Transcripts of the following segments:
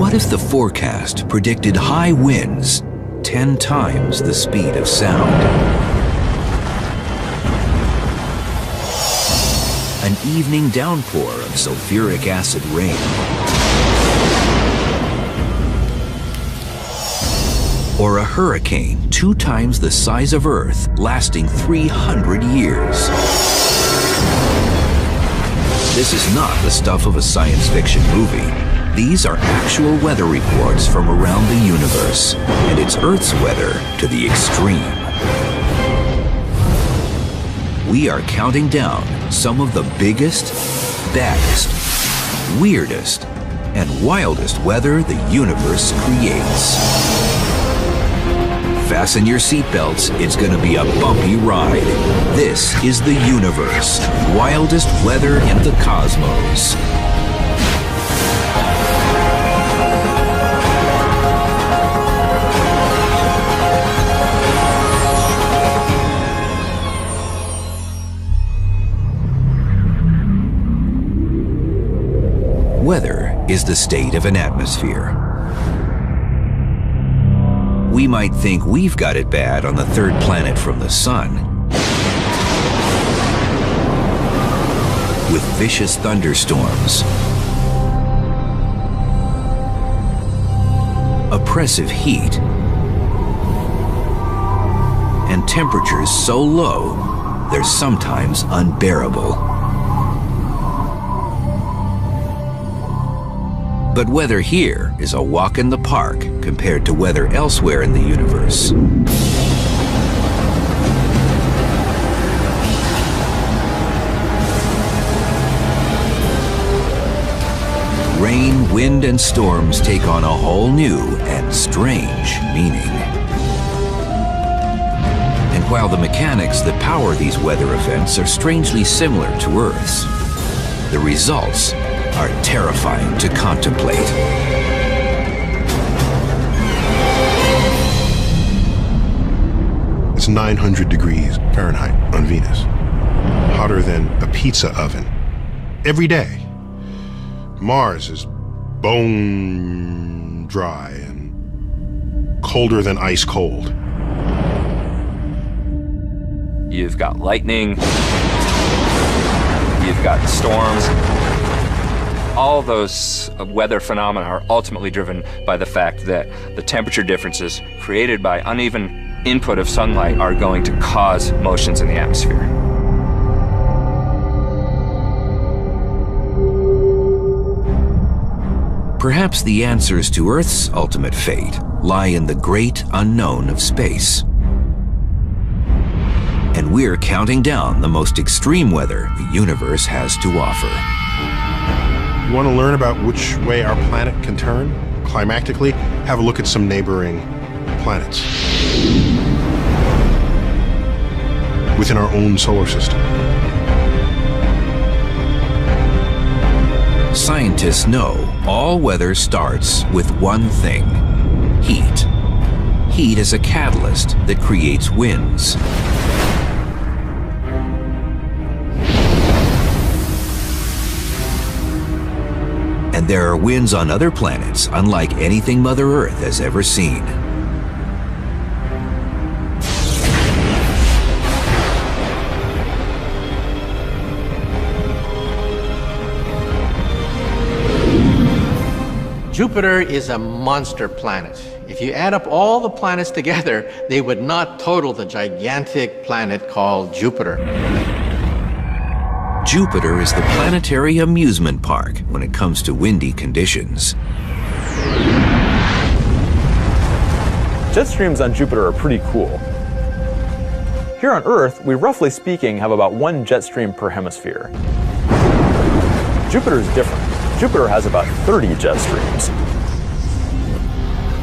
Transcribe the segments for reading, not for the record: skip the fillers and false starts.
What if the forecast predicted high winds 10 times the speed of sound? An evening downpour of sulfuric acid rain. Or a hurricane 2 times the size of Earth, lasting 300 years. This is not the stuff of a science fiction movie. These are actual weather reports from around the universe, and it's Earth's weather to the extreme. We are counting down some of the biggest, baddest, weirdest, and wildest weather the universe creates. Fasten your seatbelts, it's gonna be a bumpy ride. This is the universe, wildest weather in the cosmos. Weather is the state of an atmosphere. We might think we've got it bad on the third planet from the sun, with vicious thunderstorms, oppressive heat, and temperatures so low they're sometimes unbearable. But weather here is a walk in the park compared to weather elsewhere in the universe. Rain, wind, and storms take on a whole new and strange meaning. And while the mechanics that power these weather events are strangely similar to Earth's, the results are terrifying to contemplate. It's 900 degrees Fahrenheit on Venus, hotter than a pizza oven, every day. Mars is bone dry and colder than ice cold. You've got lightning, you've got storms. All those weather phenomena are ultimately driven by the fact that the temperature differences created by uneven input of sunlight are going to cause motions in the atmosphere. Perhaps the answers to Earth's ultimate fate lie in the great unknown of space. And we're counting down the most extreme weather the universe has to offer. You want to learn about which way our planet can turn climactically? Have a look at some neighboring planets within our own solar system. Scientists know all weather starts with one thing: heat. Heat is a catalyst that creates winds. And there are winds on other planets unlike anything Mother Earth has ever seen. Jupiter is a monster planet. If you add up all the planets together, they would not total the gigantic planet called Jupiter. Jupiter is the planetary amusement park when it comes to windy conditions. Jet streams on Jupiter are pretty cool. Here on Earth, we roughly speaking have about 1 jet stream per hemisphere. Jupiter is different. Jupiter has about 30 jet streams.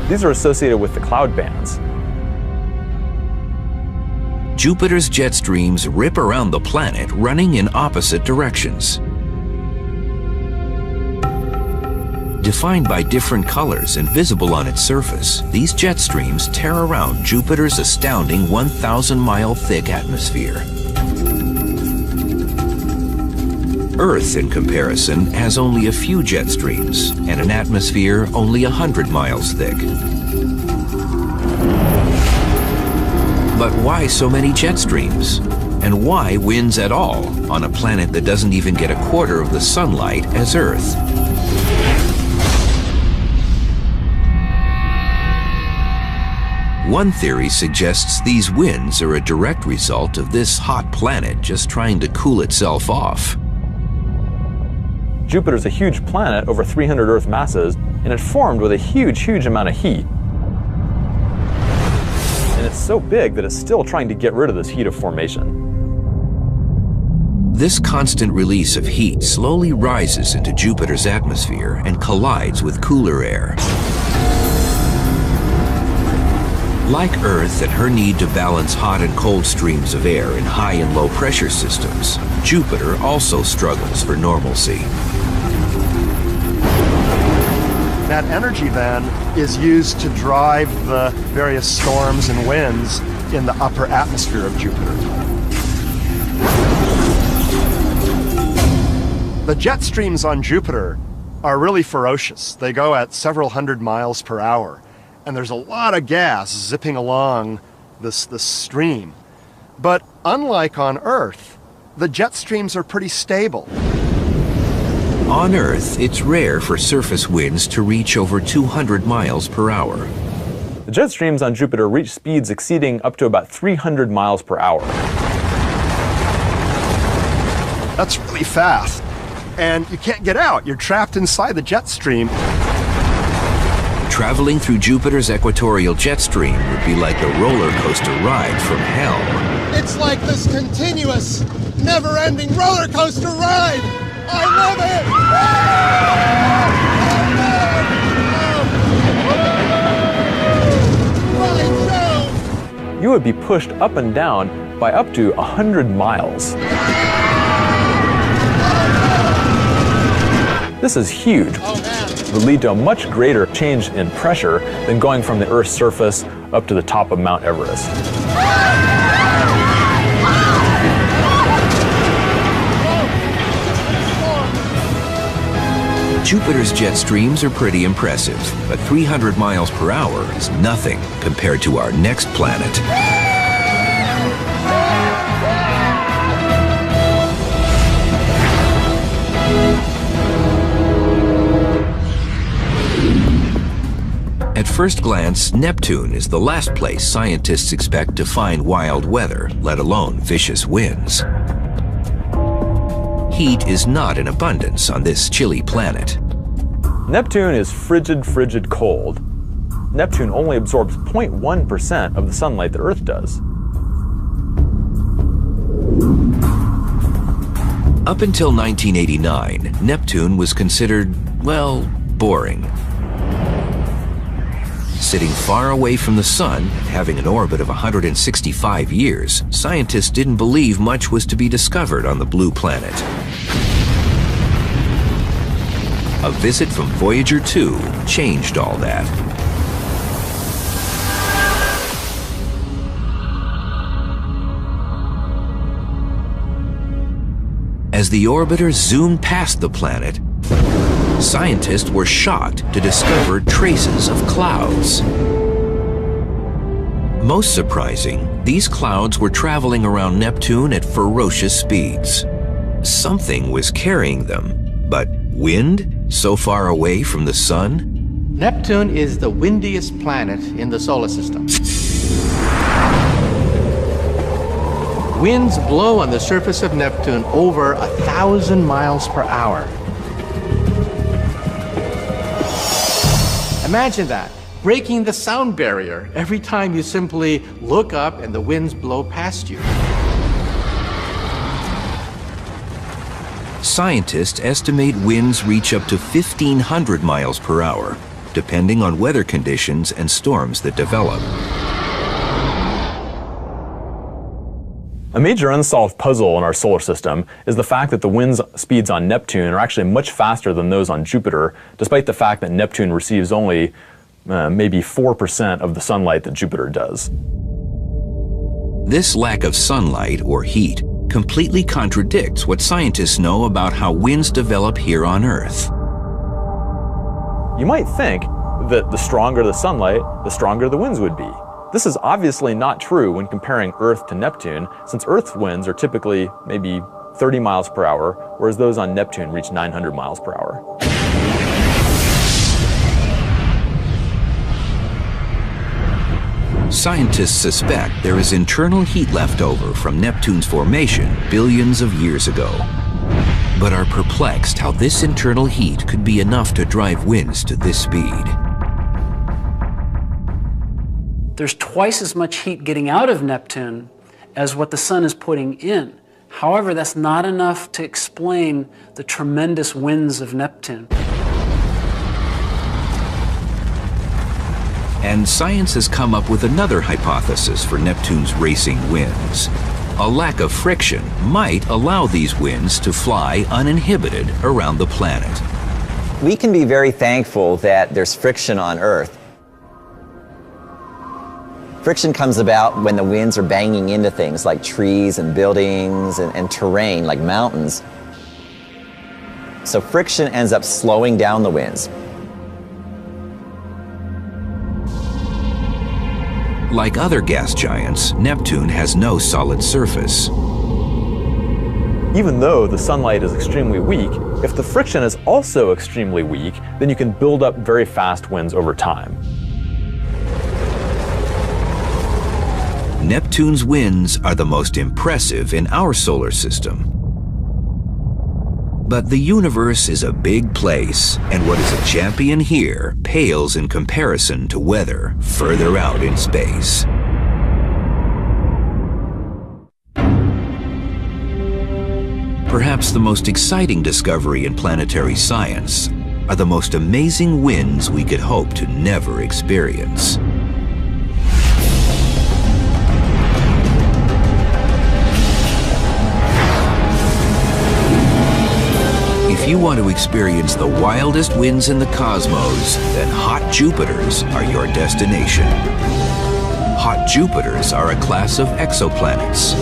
These are associated with the cloud bands. Jupiter's jet streams rip around the planet running in opposite directions. Defined by different colors and visible on its surface, these jet streams tear around Jupiter's astounding 1,000-mile thick atmosphere. Earth, in comparison, has only a few jet streams and an atmosphere only 100 miles thick. But why so many jet streams? And why winds at all on a planet that doesn't even get a quarter of the sunlight as Earth? One theory suggests these winds are a direct result of this hot planet just trying to cool itself off. Jupiter's a huge planet, over 300 Earth masses, and it formed with a huge amount of heat. And it's so big that it's still trying to get rid of this heat of formation. This constant release of heat slowly rises into Jupiter's atmosphere and collides with cooler air. Like Earth and her need to balance hot and cold streams of air in high and low pressure systems, Jupiter also struggles for normalcy. That energy then is used to drive the various storms and winds in the upper atmosphere of Jupiter. The jet streams on Jupiter are really ferocious. They go at several hundred miles per hour. And there's a lot of gas zipping along this stream. But unlike on Earth, the jet streams are pretty stable. On Earth, it's rare for surface winds to reach over 200 miles per hour. The jet streams on Jupiter reach speeds exceeding up to about 300 miles per hour. That's really fast. And you can't get out. You're trapped inside the jet stream. Traveling through Jupiter's equatorial jet stream would be like a roller coaster ride from hell. It's like this continuous, never-ending roller coaster ride! I love it! You would be pushed up and down by up to 100 miles. This is huge. It would lead to a much greater change in pressure than going from the Earth's surface up to the top of Mount Everest. Jupiter's jet streams are pretty impressive, but 300 miles per hour is nothing compared to our next planet. At first glance, Neptune is the last place scientists expect to find wild weather, let alone vicious winds. Heat is not in abundance on this chilly planet. Neptune is frigid cold. Neptune only absorbs 0.1% of the sunlight that Earth does. Up until 1989, Neptune was considered, well, boring. Sitting far away from the Sun, having an orbit of 165 years, scientists didn't believe much was to be discovered on the blue planet. A visit from Voyager 2 changed all that. As the orbiter zoomed past the planet, scientists were shocked to discover traces of clouds. Most surprising, these clouds were traveling around Neptune at ferocious speeds. Something was carrying them, but wind so far away from the Sun? Neptune is the windiest planet in the solar system. Winds blow on the surface of Neptune over 1,000 miles per hour. Imagine that, breaking the sound barrier every time you simply look up and the winds blow past you. Scientists estimate winds reach up to 1,500 miles per hour, depending on weather conditions and storms that develop. A major unsolved puzzle in our solar system is the fact that the wind speeds on Neptune are actually much faster than those on Jupiter, despite the fact that Neptune receives only maybe 4% of the sunlight that Jupiter does. This lack of sunlight or heat completely contradicts what scientists know about how winds develop here on Earth. You might think that the stronger the sunlight, the stronger the winds would be. This is obviously not true when comparing Earth to Neptune, since Earth's winds are typically maybe 30 miles per hour, whereas those on Neptune reach 900 miles per hour. Scientists suspect there is internal heat left over from Neptune's formation billions of years ago, but are perplexed how this internal heat could be enough to drive winds to this speed. There's twice as much heat getting out of Neptune as what the sun is putting in. However, that's not enough to explain the tremendous winds of Neptune. And science has come up with another hypothesis for Neptune's racing winds. A lack of friction might allow these winds to fly uninhibited around the planet. We can be very thankful that there's friction on Earth. Friction comes about when the winds are banging into things like trees and buildings and terrain like mountains. So friction ends up slowing down the winds. Like other gas giants, Neptune has no solid surface. Even though the sunlight is extremely weak, if the friction is also extremely weak, then you can build up very fast winds over time. Neptune's winds are the most impressive in our solar system. But the universe is a big place, and what is a champion here pales in comparison to weather further out in space. Perhaps the most exciting discovery in planetary science are the most amazing winds we could hope to never experience. If you want to experience the wildest winds in the cosmos, then hot Jupiters are your destination. Hot Jupiters are a class of exoplanets.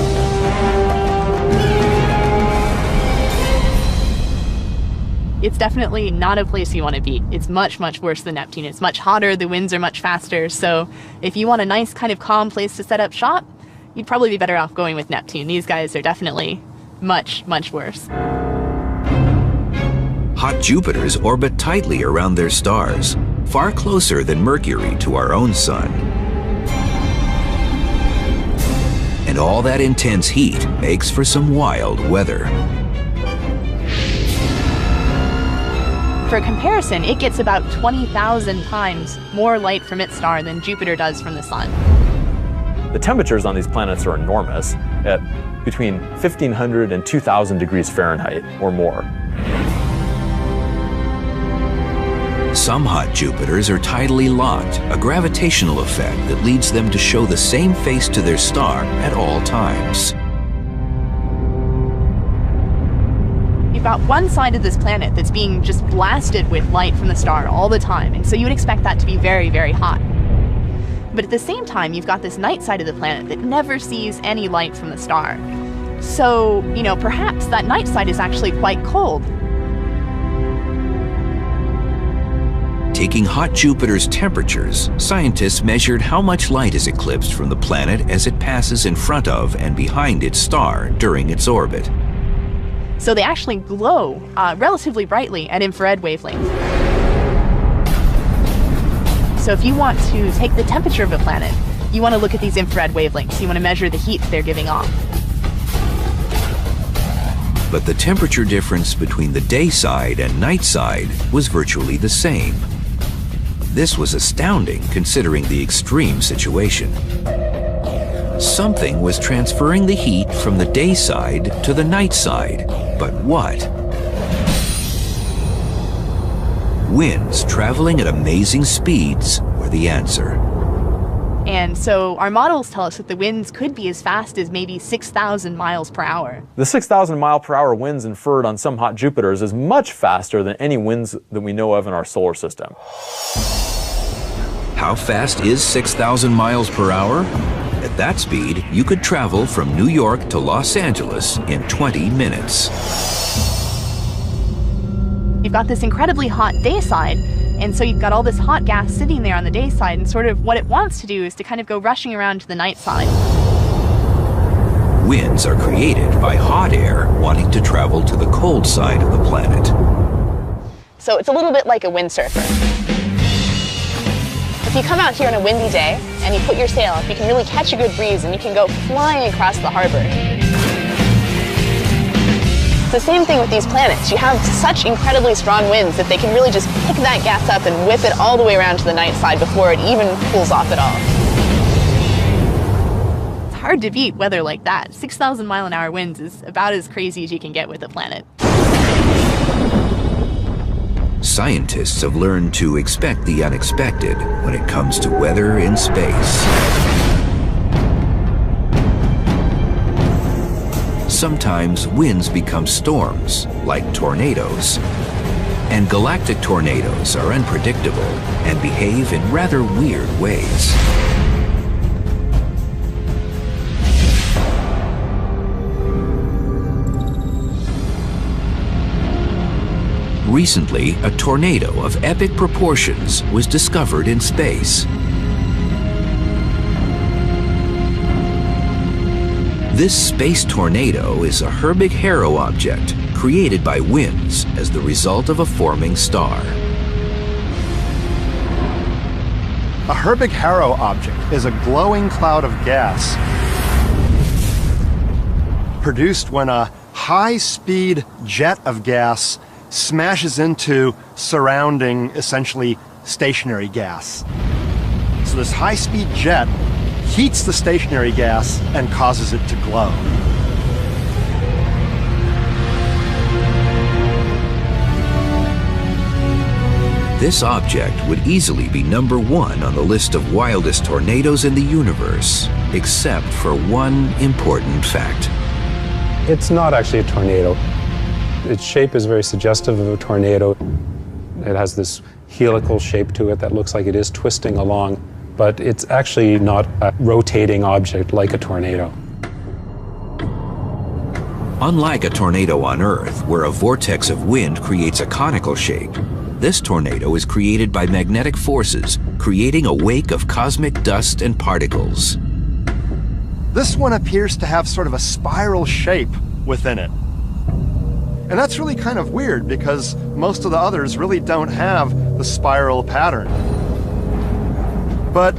It's definitely not a place you want to be. It's much, much worse than Neptune. It's much hotter, the winds are much faster, so if you want a nice kind of calm place to set up shop, you'd probably be better off going with Neptune. These guys are definitely much, much worse. Hot Jupiters orbit tightly around their stars, far closer than Mercury to our own sun. And all that intense heat makes for some wild weather. For comparison, it gets about 20,000 times more light from its star than Jupiter does from the sun. The temperatures on these planets are enormous, at between 1,500 and 2,000 degrees Fahrenheit or more. Some hot Jupiters are tidally locked, a gravitational effect that leads them to show the same face to their star at all times. You've got one side of this planet that's being just blasted with light from the star all the time, and so you would expect that to be very, very hot. But at the same time, you've got this night side of the planet that never sees any light from the star. So, perhaps that night side is actually quite cold. Taking hot Jupiter's temperatures, scientists measured how much light is eclipsed from the planet as it passes in front of and behind its star during its orbit. So they actually glow relatively brightly at infrared wavelengths. So if you want to take the temperature of a planet, you want to look at these infrared wavelengths. You want to measure the heat they're giving off. But the temperature difference between the day side and night side was virtually the same. This was astounding considering the extreme situation. Something was transferring the heat from the day side to the night side, but what? Winds traveling at amazing speeds were the answer. And so our models tell us that the winds could be as fast as maybe 6,000 miles per hour. The 6,000 mile per hour winds inferred on some hot Jupiters is much faster than any winds that we know of in our solar system. How fast is 6,000 miles per hour? At that speed, you could travel from New York to Los Angeles in 20 minutes. You've got this incredibly hot day side, and so you've got all this hot gas sitting there on the day side, and sort of what it wants to do is to kind of go rushing around to the night side. Winds are created by hot air wanting to travel to the cold side of the planet. So it's a little bit like a windsurfer. If you come out here on a windy day and you put your sail up, you can really catch a good breeze and you can go flying across the harbor. It's the same thing with these planets. You have such incredibly strong winds that they can really just pick that gas up and whip it all the way around to the night side before it even cools off at all. It's hard to beat weather like that. 6,000-mile-an-hour winds is about as crazy as you can get with a planet. Scientists have learned to expect the unexpected when it comes to weather in space. Sometimes winds become storms, like tornadoes. And galactic tornadoes are unpredictable and behave in rather weird ways. Recently, a tornado of epic proportions was discovered in space. This space tornado is a Herbig-Haro object created by winds as the result of a forming star. A Herbig-Haro object is a glowing cloud of gas produced when a high-speed jet of gas smashes into surrounding, essentially, stationary gas. So this high-speed jet heats the stationary gas and causes it to glow. This object would easily be number one on the list of wildest tornadoes in the universe, except for one important fact. It's not actually a tornado. Its shape is very suggestive of a tornado. It has this helical shape to it that looks like it is twisting along, but it's actually not a rotating object like a tornado. Unlike a tornado on Earth, where a vortex of wind creates a conical shape, this tornado is created by magnetic forces, creating a wake of cosmic dust and particles. This one appears to have sort of a spiral shape within it. And that's really kind of weird because most of the others really don't have the spiral pattern. But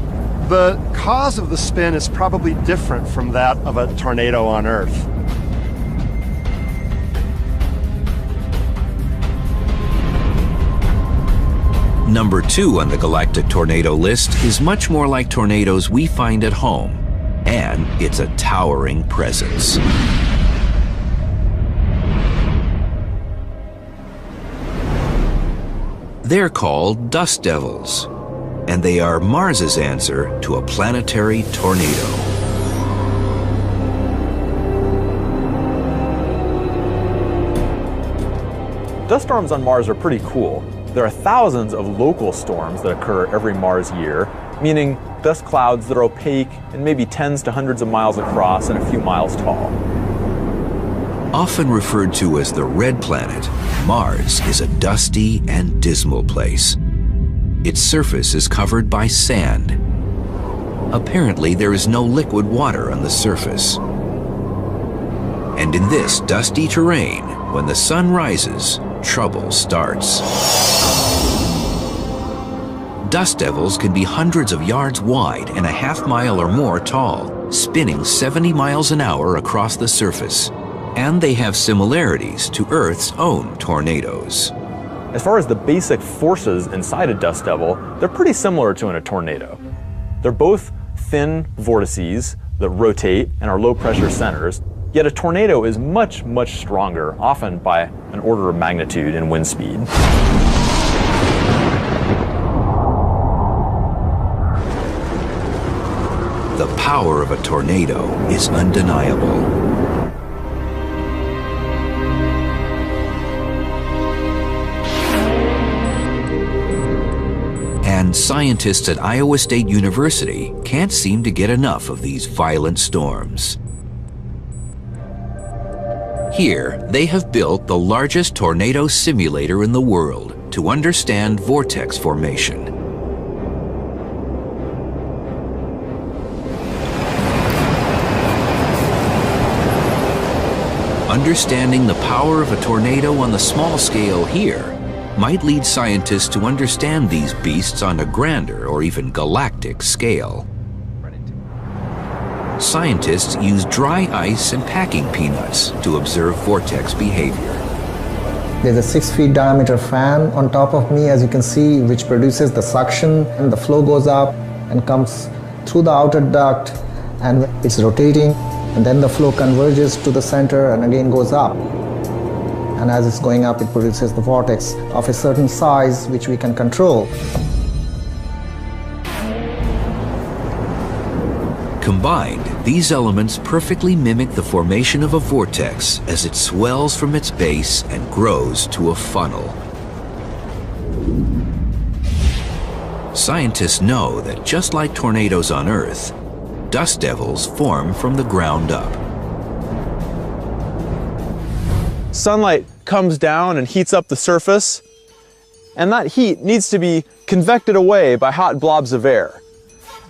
the cause of the spin is probably different from that of a tornado on Earth. Number 2 on the galactic tornado list is much more like tornadoes we find at home, and it's a towering presence. They're called dust devils, and they are Mars's answer to a planetary tornado. Dust storms on Mars are pretty cool. There are thousands of local storms that occur every Mars year, meaning dust clouds that are opaque and maybe tens to hundreds of miles across and a few miles tall. Often referred to as the red planet, Mars is a dusty and dismal place. Its surface is covered by sand. Apparently, there is no liquid water on the surface. And in this dusty terrain, when the sun rises, trouble starts. Dust devils can be hundreds of yards wide and a half-mile or more tall, spinning 70 miles an hour across the surface. And they have similarities to Earth's own tornadoes. As far as the basic forces inside a dust devil, they're pretty similar to in a tornado. They're both thin vortices that rotate and are low-pressure centers, yet a tornado is much, much stronger, often by an order of magnitude in wind speed. The power of a tornado is undeniable. And scientists at Iowa State University can't seem to get enough of these violent storms. Here, they have built the largest tornado simulator in the world to understand vortex formation. Understanding the power of a tornado on the small scale here might lead scientists to understand these beasts on a grander or even galactic scale. Scientists use dry ice and packing peanuts to observe vortex behavior. There's a 6 feet diameter fan on top of me, as you can see, which produces the suction, and the flow goes up and comes through the outer duct, and it's rotating, and then the flow converges to the center and again goes up. And as it's going up, it produces the vortex of a certain size which we can control. Combined, these elements perfectly mimic the formation of a vortex as it swells from its base and grows to a funnel. Scientists know that just like tornadoes on Earth, dust devils form from the ground up. Sunlight comes down and heats up the surface, and that heat needs to be convected away by hot blobs of air.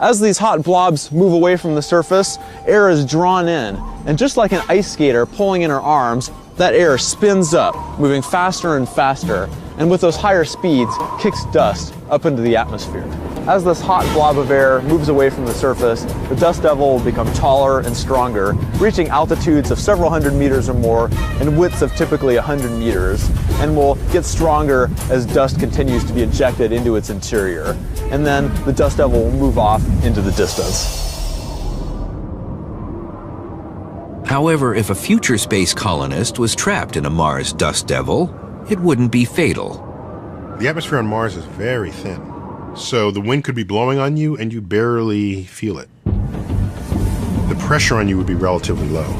As these hot blobs move away from the surface, air is drawn in, and just like an ice skater pulling in her arms, that air spins up, moving faster and faster, and with those higher speeds, kicks dust up into the atmosphere. As this hot blob of air moves away from the surface, the dust devil will become taller and stronger, reaching altitudes of several hundred meters or more and widths of typically 100 meters, and will get stronger as dust continues to be ejected into its interior. And then the dust devil will move off into the distance. However, if a future space colonist was trapped in a Mars dust devil, it wouldn't be fatal. The atmosphere on Mars is very thin, so the wind could be blowing on you and you barely feel it. The pressure on you would be relatively low.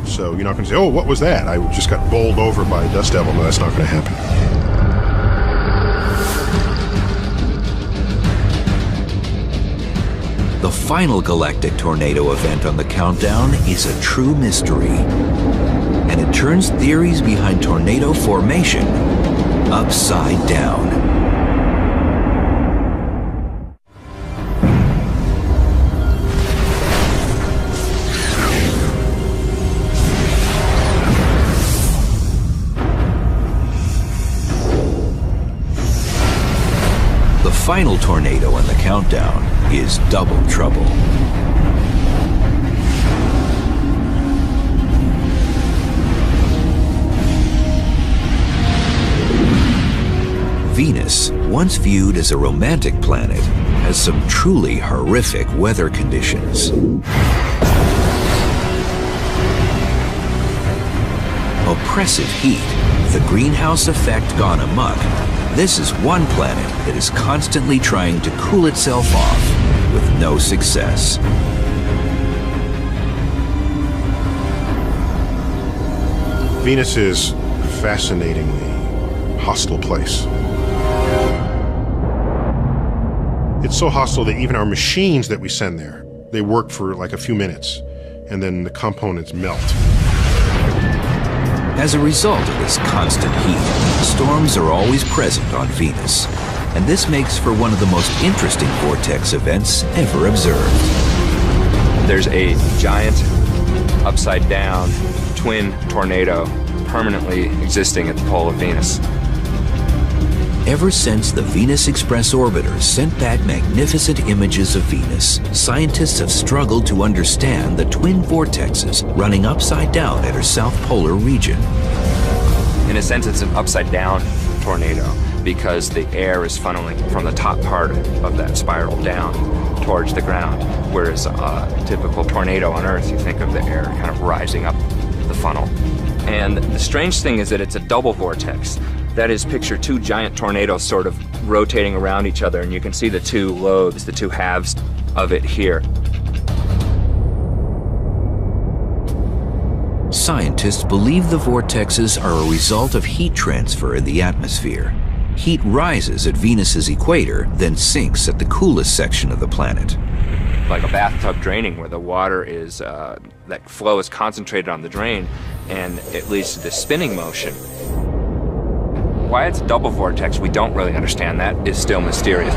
So you're not going to say, oh, what was that? I just got bowled over by a dust devil. No, that's not going to happen. The final galactic tornado event on the countdown is a true mystery, and it turns theories behind tornado formation upside down. The final tornado on the countdown is double trouble. Venus, once viewed as a romantic planet, has some truly horrific weather conditions. Oppressive heat, the greenhouse effect gone amok. This is one planet that is constantly trying to cool itself off with no success. Venus is a fascinatingly hostile place. It's so hostile that even our machines that we send there, they work for like a few minutes, and then the components melt. As a result of this constant heat, storms are always present on Venus, and this makes for one of the most interesting vortex events ever observed. There's a giant upside-down twin tornado permanently existing at the pole of Venus. Ever since the Venus Express orbiter sent back magnificent images of Venus, scientists have struggled to understand the twin vortexes running upside down at her south polar region. In a sense, it's an upside-down tornado because the air is funneling from the top part of that spiral down towards the ground, whereas a typical tornado on Earth, you think of the air kind of rising up the funnel. And the strange thing is that it's a double vortex. That is, picture two giant tornadoes sort of rotating around each other, and you can see the two lobes, the two halves of it here. Scientists believe the vortexes are a result of heat transfer in the atmosphere. Heat rises at Venus's equator, then sinks at the coolest section of the planet. Like a bathtub draining, where the water is, that flow is concentrated on the drain, and it leads to this spinning motion. Why it's a double vortex, we don't really understand. That is still mysterious.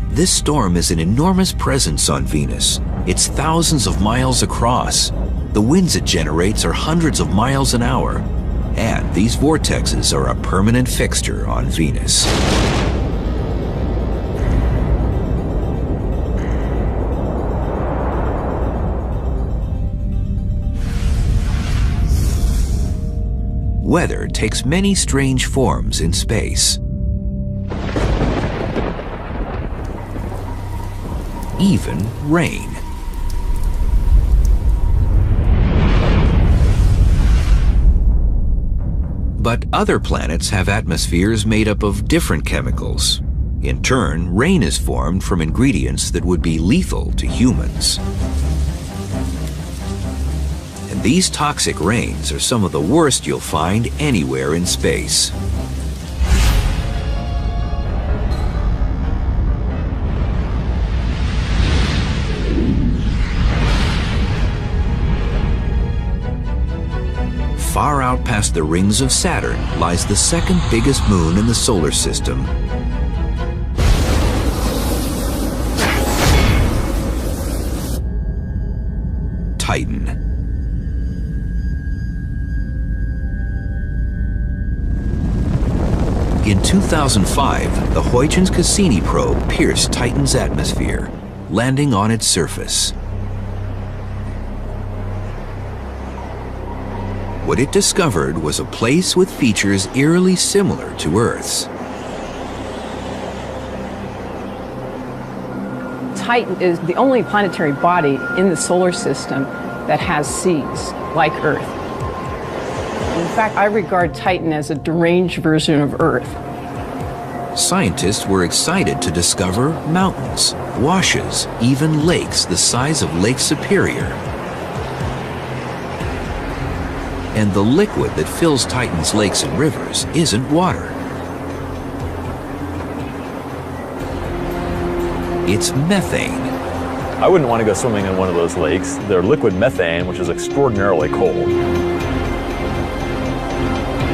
This storm is an enormous presence on Venus. It's thousands of miles across. The winds it generates are hundreds of miles an hour. And these vortexes are a permanent fixture on Venus. Weather takes many strange forms in space. Even rain. But other planets have atmospheres made up of different chemicals. In turn, rain is formed from ingredients that would be lethal to humans. And these toxic rains are some of the worst you'll find anywhere in space. Far out past the rings of Saturn lies the second biggest moon in the solar system. Titan. In 2005, the Huygens Cassini probe pierced Titan's atmosphere, landing on its surface. What it discovered was a place with features eerily similar to Earth's. Titan is the only planetary body in the solar system that has seas, like Earth. In fact, I regard Titan as a deranged version of Earth. Scientists were excited to discover mountains, washes, even lakes the size of Lake Superior. And the liquid that fills Titan's lakes and rivers isn't water. It's methane. I wouldn't want to go swimming in one of those lakes. They're liquid methane, which is extraordinarily cold.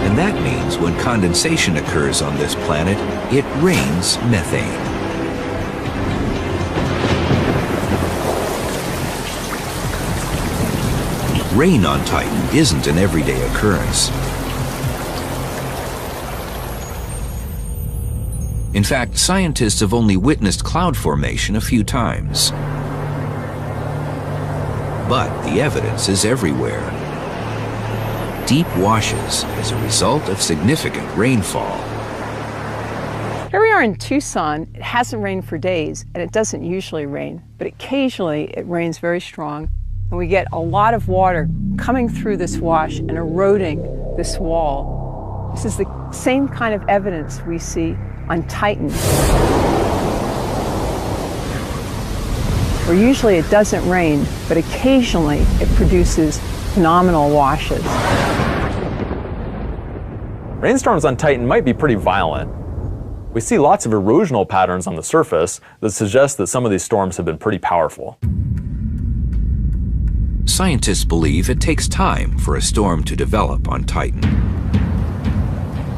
And that means when condensation occurs on this planet, it rains methane. Rain on Titan isn't an everyday occurrence. In fact, scientists have only witnessed cloud formation a few times. But the evidence is everywhere. Deep washes as a result of significant rainfall. Here we are in Tucson. It hasn't rained for days, and it doesn't usually rain, but occasionally it rains very strong. And we get a lot of water coming through this wash and eroding this wall. This is the same kind of evidence we see on Titan, where usually it doesn't rain, but occasionally it produces phenomenal washes. Rainstorms on Titan might be pretty violent. We see lots of erosional patterns on the surface that suggest that some of these storms have been pretty powerful. Scientists believe it takes time for a storm to develop on Titan.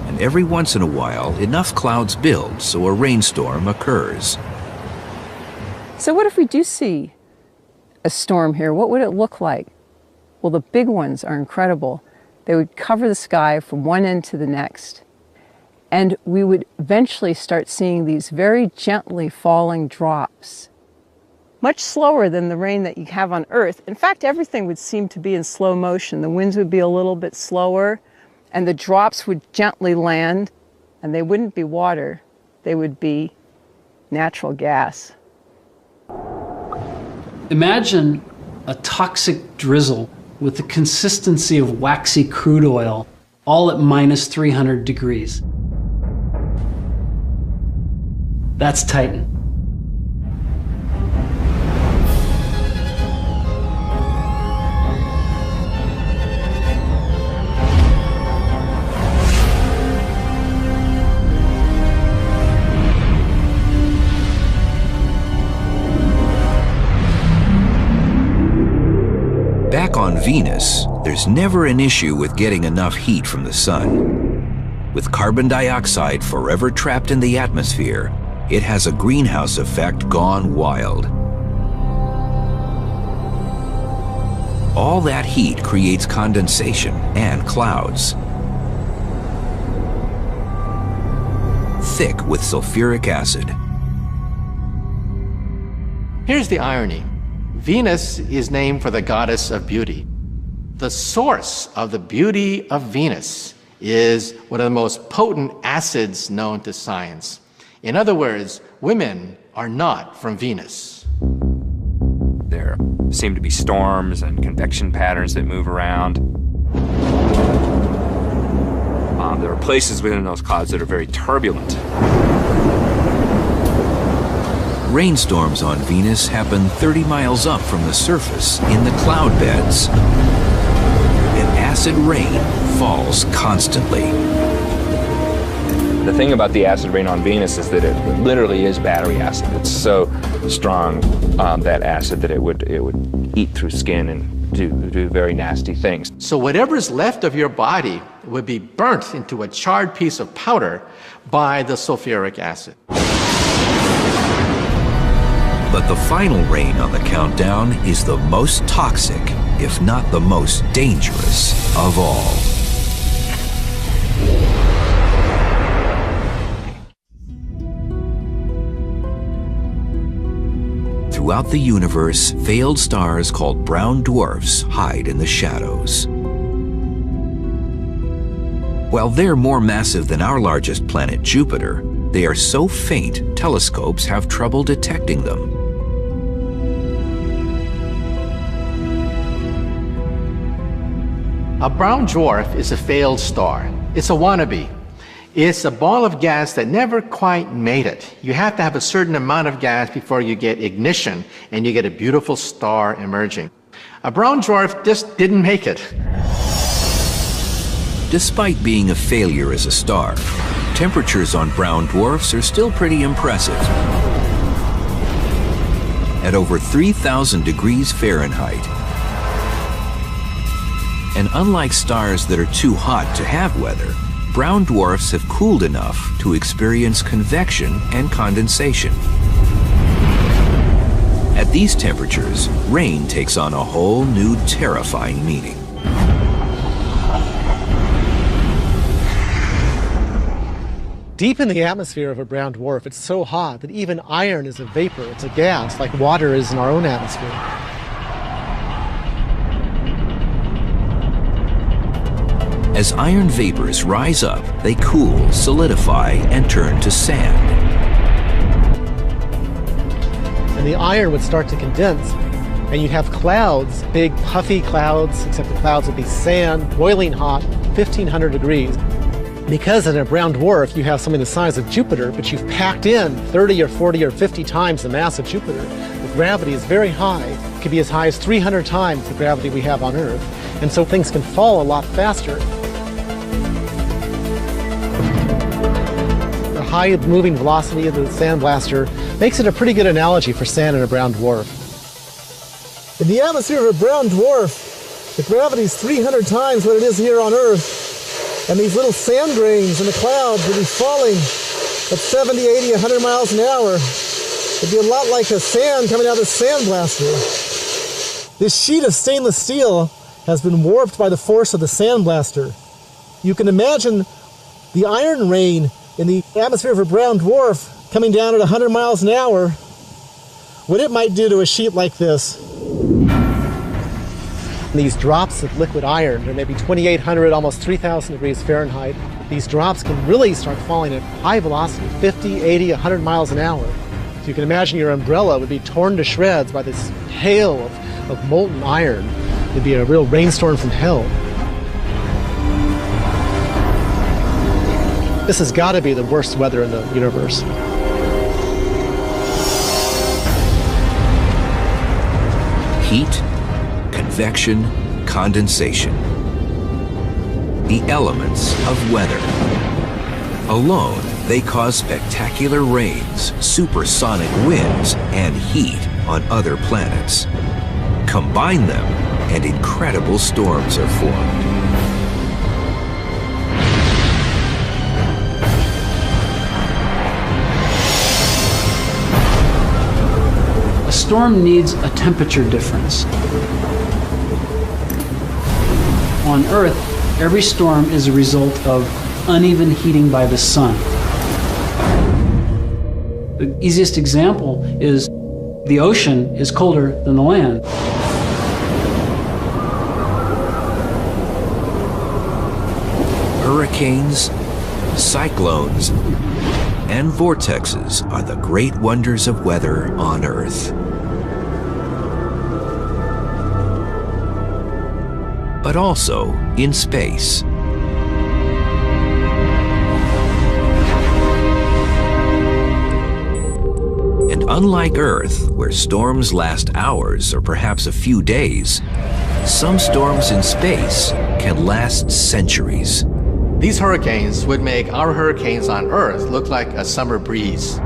And every once in a while, enough clouds build so a rainstorm occurs. So what if we do see a storm here? What would it look like? Well, the big ones are incredible. They would cover the sky from one end to the next. And we would eventually start seeing these very gently falling drops, much slower than the rain that you have on Earth. In fact, everything would seem to be in slow motion. The winds would be a little bit slower, and the drops would gently land, and they wouldn't be water. They would be natural gas. Imagine a toxic drizzle with the consistency of waxy crude oil, all at minus 300 degrees. That's Titan. Venus, there's never an issue with getting enough heat from the sun. With carbon dioxide forever trapped in the atmosphere, it has a greenhouse effect gone wild. All that heat creates condensation and clouds, thick with sulfuric acid. Here's the irony. Venus is named for the goddess of beauty. The source of the beauty of Venus is one of the most potent acids known to science. In other words, women are not from Venus. There seem to be storms and convection patterns that move around. There are places within those clouds that are very turbulent. Rainstorms on Venus happen 30 miles up from the surface in the cloud beds. And acid rain falls constantly. The thing about the acid rain on Venus is that it literally is battery acid. It's so strong, that acid, that it would eat through skin and do very nasty things. So whatever's left of your body would be burnt into a charred piece of powder by the sulfuric acid. But the final rain on the countdown is the most toxic, if not the most dangerous of all. Throughout the universe, failed stars called brown dwarfs hide in the shadows. While they're more massive than our largest planet, Jupiter, they are so faint, telescopes have trouble detecting them. A brown dwarf is a failed star. It's a wannabe. It's a ball of gas that never quite made it. You have to have a certain amount of gas before you get ignition and you get a beautiful star emerging. A brown dwarf just didn't make it. Despite being a failure as a star, temperatures on brown dwarfs are still pretty impressive. At over 3,000 degrees Fahrenheit. And unlike stars that are too hot to have weather, brown dwarfs have cooled enough to experience convection and condensation. At these temperatures, rain takes on a whole new terrifying meaning. Deep in the atmosphere of a brown dwarf, it's so hot that even iron is a vapor. It's a gas, like water is in our own atmosphere. As iron vapors rise up, they cool, solidify, and turn to sand. And the iron would start to condense, and you'd have clouds, big puffy clouds, except the clouds would be sand, boiling hot, 1,500 degrees. Because in a brown dwarf, you have something the size of Jupiter, but you've packed in 30 or 40 or 50 times the mass of Jupiter. The gravity is very high. It could be as high as 300 times the gravity we have on Earth. And so things can fall a lot faster. The high moving velocity of the sandblaster makes it a pretty good analogy for sand in a brown dwarf. In the atmosphere of a brown dwarf, the gravity is 300 times what it is here on Earth. And these little sand grains in the clouds will be falling at 70, 80, 100 miles an hour. It'd be a lot like a sand coming out of a sandblaster. This sheet of stainless steel has been warped by the force of the sandblaster. You can imagine the iron rain in the atmosphere of a brown dwarf coming down at 100 miles an hour, what it might do to a sheet like this. These drops of liquid iron, they're maybe 2,800, almost 3,000 degrees Fahrenheit. These drops can really start falling at high velocity, 50, 80, 100 miles an hour. So you can imagine your umbrella would be torn to shreds by this hail of molten iron. It'd be a real rainstorm from hell. This has got to be the worst weather in the universe. Heat, convection, condensation. The elements of weather. Alone, they cause spectacular rains, supersonic winds, and heat on other planets. Combine them, and incredible storms are formed. A storm needs a temperature difference. On Earth, every storm is a result of uneven heating by the sun. The easiest example is the ocean is colder than the land. Hurricanes, cyclones, and vortexes are the great wonders of weather on Earth. But also in space. And unlike Earth, where storms last hours or perhaps a few days, some storms in space can last centuries. These hurricanes would make our hurricanes on Earth look like a summer breeze.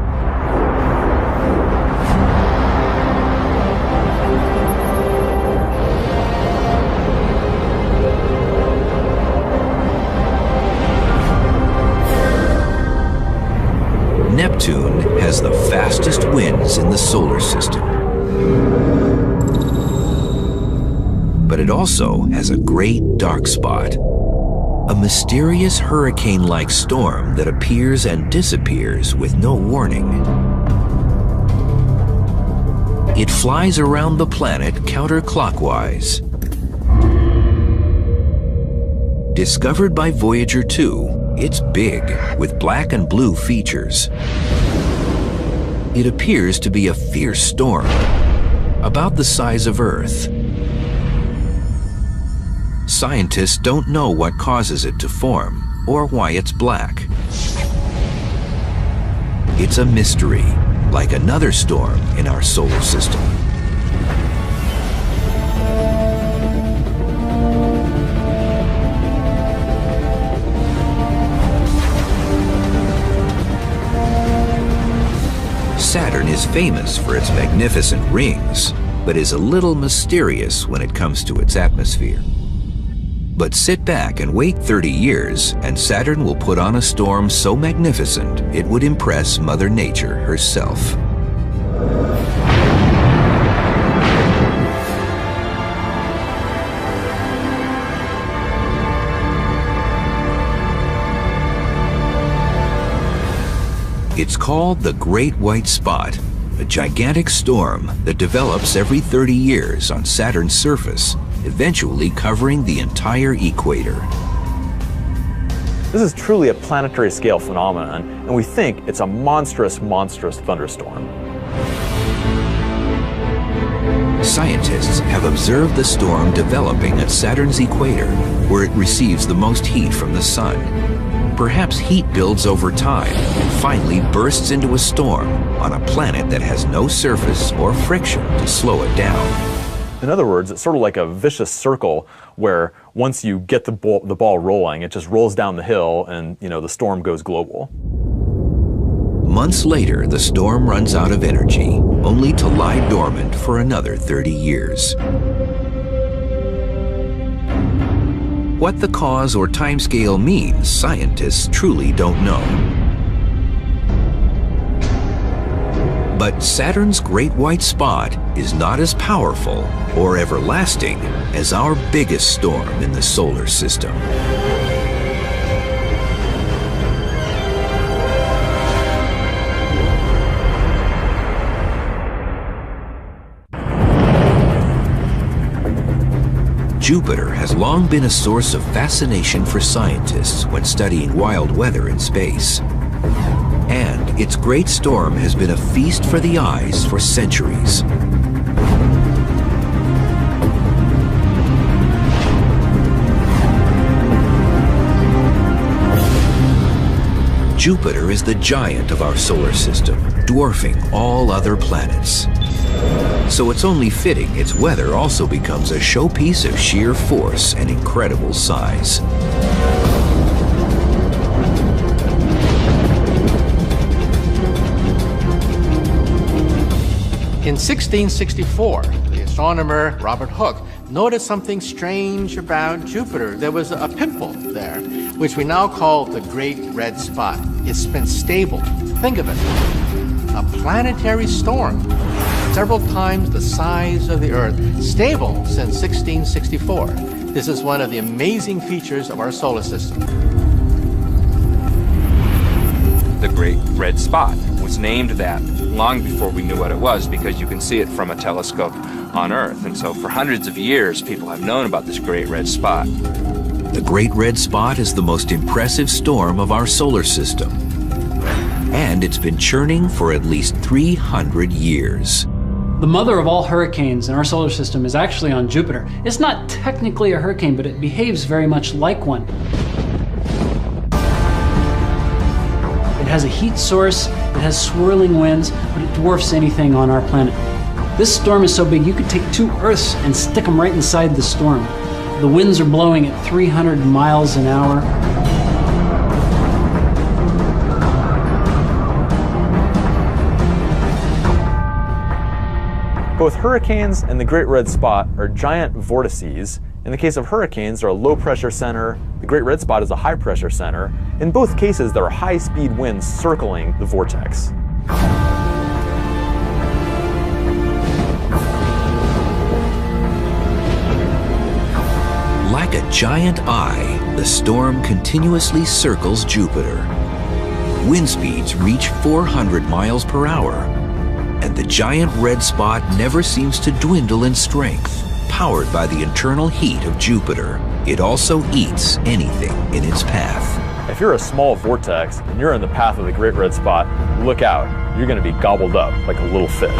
Neptune has the fastest winds in the solar system. But it also has a great dark spot. A mysterious hurricane-like storm that appears and disappears with no warning. It flies around the planet counterclockwise. Discovered by Voyager 2, it's big, with black and blue features. It appears to be a fierce storm, about the size of Earth. Scientists don't know what causes it to form, or why it's black. It's a mystery, like another storm in our solar system. Saturn is famous for its magnificent rings, but is a little mysterious when it comes to its atmosphere. But sit back and wait 30 years, and Saturn will put on a storm so magnificent it would impress Mother Nature herself. It's called the Great White Spot, a gigantic storm that develops every 30 years on Saturn's surface, eventually covering the entire equator. This is truly a planetary scale phenomenon, and we think it's a monstrous, monstrous thunderstorm. Scientists have observed the storm developing at Saturn's equator, where it receives the most heat from the sun. Perhaps heat builds over time and finally bursts into a storm on a planet that has no surface or friction to slow it down. In other words, it's sort of like a vicious circle where once you get the ball rolling, it just rolls down the hill and, the storm goes global. Months later, the storm runs out of energy, only to lie dormant for another 30 years. What the cause or timescale means, scientists truly don't know. But Saturn's Great White Spot is not as powerful or everlasting as our biggest storm in the solar system. Jupiter has long been a source of fascination for scientists when studying wild weather in space. And its great storm has been a feast for the eyes for centuries. Jupiter is the giant of our solar system, dwarfing all other planets. So it's only fitting its weather also becomes a showpiece of sheer force and incredible size. In 1664, the astronomer Robert Hooke noticed something strange about Jupiter. There was a pimple there, which we now call the Great Red Spot. It's been stable. Think of it. A planetary storm, several times the size of the Earth, stable since 1664. This is one of the amazing features of our solar system. The Great Red Spot was named that long before we knew what it was, because you can see it from a telescope on Earth. And so for hundreds of years, people have known about this Great Red Spot. The Great Red Spot is the most impressive storm of our solar system. And it's been churning for at least 300 years. The mother of all hurricanes in our solar system is actually on Jupiter. It's not technically a hurricane, but it behaves very much like one. It has a heat source, it has swirling winds, but it dwarfs anything on our planet. This storm is so big you could take 2 Earths and stick them right inside the storm. The winds are blowing at 300 miles an hour. Both hurricanes and the Great Red Spot are giant vortices. In the case of hurricanes, they're a low-pressure center. The Great Red Spot is a high-pressure center. In both cases, there are high-speed winds circling the vortex. Like a giant eye, the storm continuously circles Jupiter. Wind speeds reach 400 miles per hour, and the giant red spot never seems to dwindle in strength. Powered by the internal heat of Jupiter, it also eats anything in its path. If you're a small vortex and you're in the path of the Great Red Spot, look out. You're going to be gobbled up like a little fish.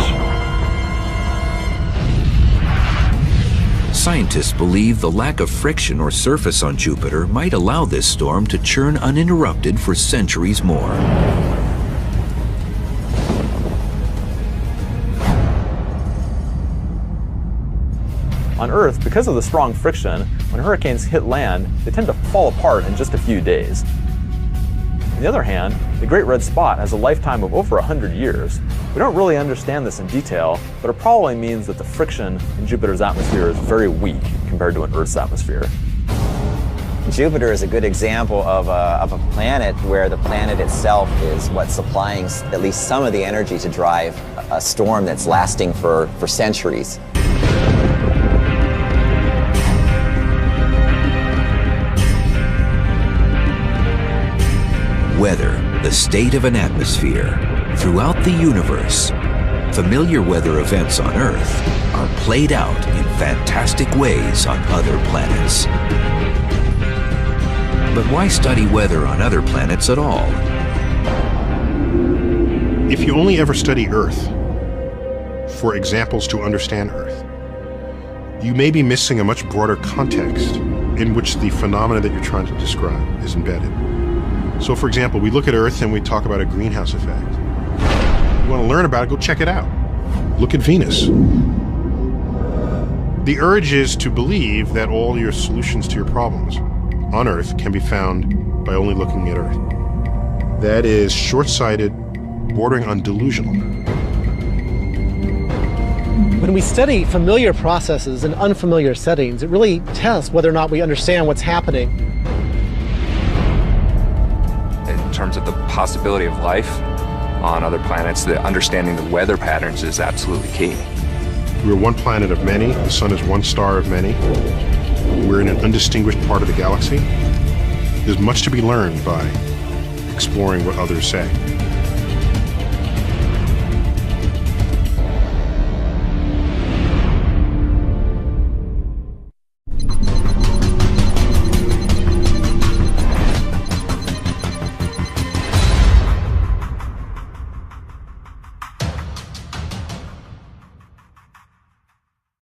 Scientists believe the lack of friction or surface on Jupiter might allow this storm to churn uninterrupted for centuries more. On Earth, because of the strong friction, when hurricanes hit land, they tend to fall apart in just a few days. On the other hand, the Great Red Spot has a lifetime of over 100 years. We don't really understand this in detail, but it probably means that the friction in Jupiter's atmosphere is very weak compared to an Earth's atmosphere. Jupiter is a good example of a planet where the planet itself is what's supplying at least some of the energy to drive a storm that's lasting for centuries. Weather, the state of an atmosphere. Throughout the universe, familiar weather events on Earth are played out in fantastic ways on other planets. But why study weather on other planets at all? If you only ever study Earth for examples to understand Earth, you may be missing a much broader context in which the phenomena that you're trying to describe is embedded. So, for example, we look at Earth and we talk about a greenhouse effect. You want to learn about it, go check it out. Look at Venus. The urge is to believe that all your solutions to your problems on Earth can be found by only looking at Earth. That is short-sighted, bordering on delusional. When we study familiar processes in unfamiliar settings, it really tests whether or not we understand what's happening. In terms of the possibility of life on other planets, understanding the weather patterns is absolutely key. We're one planet of many. The sun is one star of many. We're in an undistinguished part of the galaxy. There's much to be learned by exploring what others say.